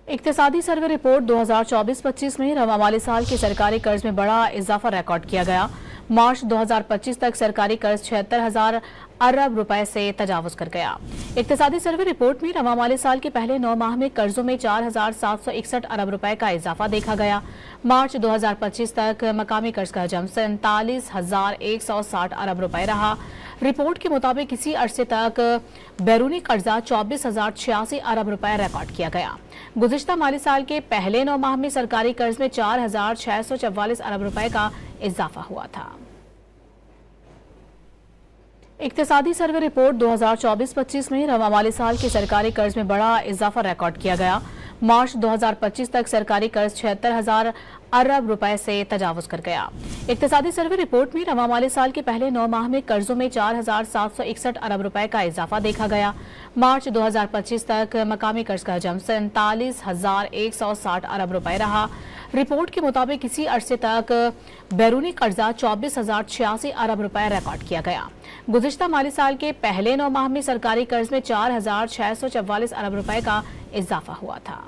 इक्तिसादी survey report 2024-25 में रवा माली साल के सरकारी कर्ज में बड़ा इजाफा रिकॉर्ड किया गया। मार्च 2025 तक सरकारी कर्ज 76,000 अरब रुपए से तजावुज कर गया। इक्तिसादी सर्वे रिपोर्ट में रवा माली साल के पहले 9 माह में कर्जों में 4,761 अरब रुपए का इजाफा देखा गया। मार्च 2025 तक मकामी कर्ज का हजम 47,160 अरब रुपए रहा। रिपोर्ट के मुताबिक इसी अरसे तक बैरूनी कर्जा 24,086 अरब रुपए रिकॉर्ड किया गया। गुज़िश्ता माली साल के पहले 9 माह में सरकारी कर्ज में 4,644 अरब रुपए का इजाफा हुआ था। इक्तिसादी सर्वे रिपोर्ट 2024-25 में रवा माली साल के सरकारी कर्ज में बड़ा इजाफा रिकॉर्ड किया गया। मार्च 2025 तक सरकारी कर्ज 76,000 अरब रुपए से तजावुज कर गया। इक्तिसादी सर्वे रिपोर्ट में रवा माली साल के पहले 9 माह में कर्जों में 4,761 अरब रुपए का इजाफा देखा गया। मार्च 2025 तक मकामी कर्ज का हजम 47,160 अरब रुपए रहा। रिपोर्ट के मुताबिक इसी अरसे तक बैरूनी कर्जा 24,086 अरब रुपए रिकॉर्ड किया गया। गुज़िश्ता माली साल के पहले 9 माह में सरकारी कर्ज में 4,644 अरब रुपए का इजाफा हुआ था।